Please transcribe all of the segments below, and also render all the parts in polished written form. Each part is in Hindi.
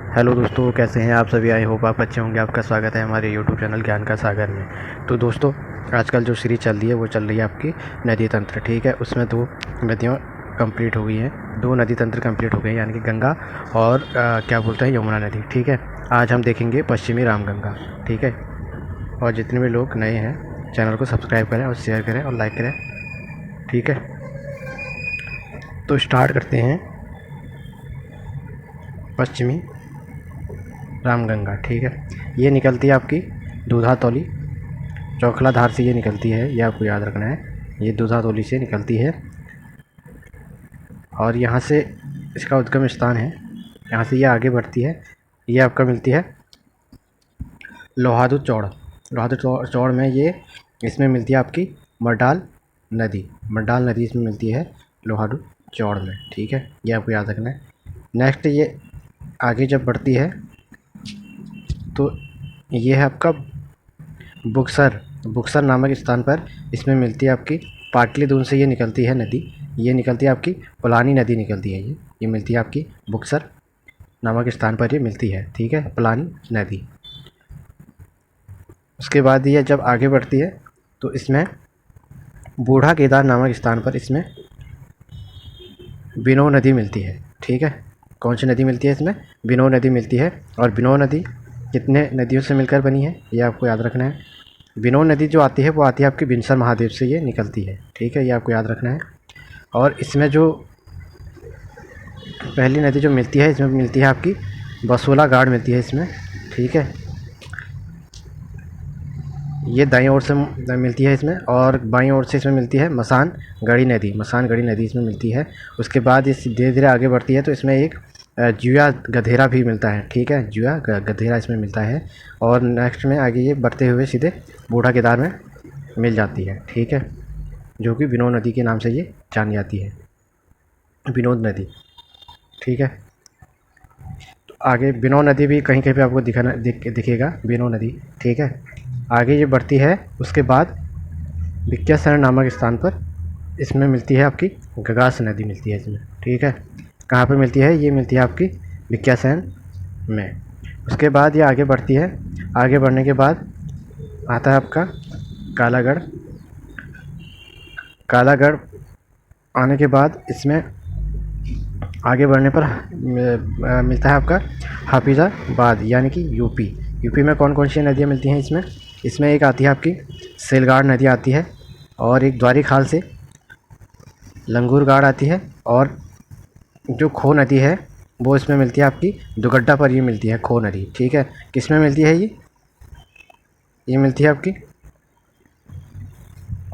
हेलो दोस्तों, कैसे हैं आप सभी। आई होप आप अच्छे होंगे। आपका स्वागत है हमारे यूट्यूब चैनल ज्ञान का सागर में। तो दोस्तों, आजकल जो सीरीज़ चल रही है वो चल रही है आपकी नदी तंत्र। ठीक है, उसमें 2 नदियाँ कंप्लीट हो गई हैं, 2 नदी तंत्र कंप्लीट हो गए, यानी कि गंगा और क्या बोलते हैं, यमुना नदी। ठीक है, आज हम देखेंगे पश्चिमी रामगंगा। ठीक है, और जितने भी लोग नए हैं चैनल को सब्सक्राइब करें और शेयर करें और लाइक करें। ठीक है, तो स्टार्ट करते हैं पश्चिमी रामगंगा। ठीक है, ये निकलती है आपकी दूधा तौली चौखला धार से, ये निकलती है, ये आपको याद रखना है। ये दूधा तौली से निकलती है और यहाँ से इसका उद्गम स्थान है। यहाँ से ये आगे बढ़ती है, ये आपका मिलती है लोहादू चौड़। लोहादू चौड़ में ये इसमें मिलती है आपकी मरडाल नदी इसमें मिलती है लोहादू चौड़ में। ठीक है, ये आपको याद रखना है। नेक्स्ट ये आगे जब बढ़ती है तो ये है आपका बुक्सर नामक स्थान पर इसमें मिलती है आपकी पाटलिदून से ये निकलती है नदी। ये निकलती है आपकी पलानी नदी निकलती है, ये मिलती है आपकी बुक्सर नामक स्थान पर ये मिलती है। ठीक है, पलानी नदी। उसके बाद ये जब आगे बढ़ती है तो इसमें बूढ़ा केदार नामक स्थान पर इसमें बिनोह नदी मिलती है। ठीक है, कौन सी नदी मिलती है इसमें? बिनोह नदी मिलती है। और बिनोह नदी कितने नदियों से मिलकर बनी है ये आपको याद रखना है। बिनोह नदी जो आती है वो आती है आपकी बिनसर महादेव से ये निकलती है। ठीक है, ये आपको याद रखना है। और इसमें जो पहली नदी जो मिलती है, इसमें मिलती है आपकी बसोला गाड़ मिलती है इसमें। ठीक है, ये दाईं ओर से मिलती है इसमें, और बाईं ओर से इसमें मिलती है मसान गढ़ी नदी इसमें मिलती है। उसके बाद ये धीरे धीरे आगे बढ़ती है तो इसमें एक जुआ गधेरा भी मिलता है। ठीक है, जुआ गधेरा इसमें मिलता है। और नेक्स्ट में आगे ये बढ़ते हुए सीधे बूढ़ा केदार में मिल जाती है। ठीक है, जो कि बिनोद नदी के नाम से ये जानी जाती है, बिनोद नदी। ठीक है, तो आगे बिनोद नदी भी कहीं कहीं पे आपको दिखेगा बिनोद नदी। ठीक है, आगे ये बढ़ती है। उसके बाद विक्यासरण नामक स्थान पर इसमें मिलती है आपकी गगास नदी मिलती है इसमें। ठीक है, कहाँ पे मिलती है? ये मिलती है आपकी विक्यासरण में। उसके बाद ये आगे बढ़ती है। आगे बढ़ने के बाद आता है आपका कालागढ़ आने के बाद इसमें आगे बढ़ने पर मिलता है आपका हाफिज़ाबाद, यानी कि यूपी में कौन कौन सी नदियाँ मिलती हैं इसमें एक आती है आपकी सेलगाड़ नदी आती है, और एक द्वारी खाल से लंगूरगाड़ आती है, और जो खो नदी है वो इसमें मिलती है आपकी दुगड्डा पर ये मिलती है खो नदी। ठीक है, किस में मिलती है? ये मिलती है आपकी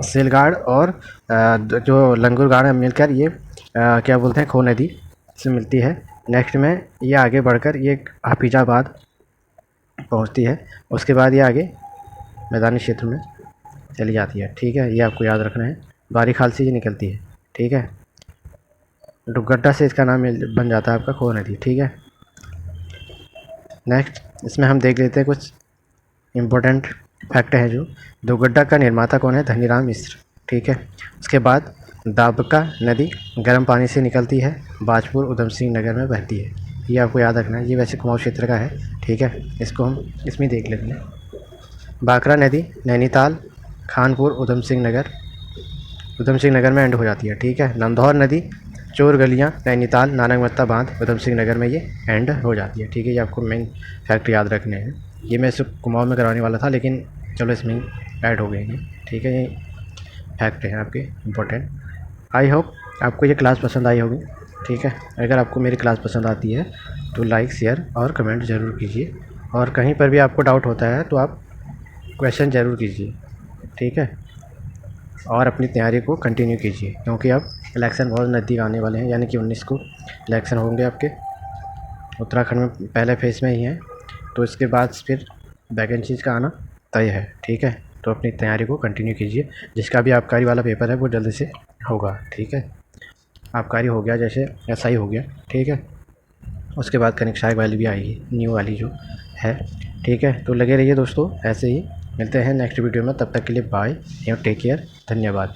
सेलगाड़ और जो लंगूरगाड़ मिलकर ये क्या बोलते हैं, खो नदी से मिलती है। नेक्स्ट में ये आगे बढ़कर ये हाफिजाबाद पहुंचती है। उसके बाद ये आगे मैदानी क्षेत्र में चली जाती है। ठीक है, ये आपको याद रखना है। द्वारी खाल से ये निकलती है। ठीक है, दुगड्डा से इसका नाम बन जाता है आपका खो नदी। ठीक है, नेक्स्ट इसमें हम देख लेते हैं कुछ इम्पोर्टेंट फैक्ट हैं। जो दुगड्डा का निर्माता कौन है? धनीराम मिश्र। ठीक है, उसके बाद दाबका नदी गर्म पानी से निकलती है, बाजपुर उधम सिंह नगर में बहती है। ये आपको याद रखना है। ये वैसे कुमाऊं क्षेत्र का है। ठीक है, इसको हम इसमें देख लेते हैं। बाकरा नदी नैनीताल खानपुर उधम सिंह नगर में एंड हो जाती है। ठीक है, नंदौर नदी चोर गलियाँ नैनीताल नानकमत्ता बांध उधम सिंह नगर में ये एंड हो जाती है। ठीक है, ये आपको मेन फैक्ट याद रखने हैं। ये मैं सिर्फ कुमाऊं में करवाने वाला था, लेकिन चलो इसमें ऐड हो गए हैं। ठीक है, ये फैक्ट हैं आपके इम्पोर्टेंट। आई होप आपको ये क्लास पसंद आई होगी। ठीक है, अगर आपको मेरी क्लास पसंद आती है तो लाइक शेयर और कमेंट ज़रूर कीजिए, और कहीं पर भी आपको डाउट होता है तो आप क्वेश्चन ज़रूर कीजिए। ठीक है, और अपनी तैयारी को कंटिन्यू कीजिए, क्योंकि अब इलेक्शन बहुत नज़दीक आने वाले हैं, यानी कि 19 को इलेक्शन होंगे आपके उत्तराखंड में। पहले फेज़ में ही हैं, तो इसके बाद फिर वैकेंसीज़ का आना तय है। ठीक है, तो अपनी तैयारी को कंटिन्यू कीजिए। जिसका भी आबकारी वाला पेपर है वो जल्दी से होगा। ठीक है, आबकारी हो गया, जैसे SI हो गया। ठीक है, उसके बाद कनिक सहायक वाली भी आएगी, न्यू वाली जो है। ठीक है, तो लगे रहिए दोस्तों, ऐसे ही मिलते हैं नेक्स्ट वीडियो में। तब तक के लिए बाय एंड टेक केयर, धन्यवाद।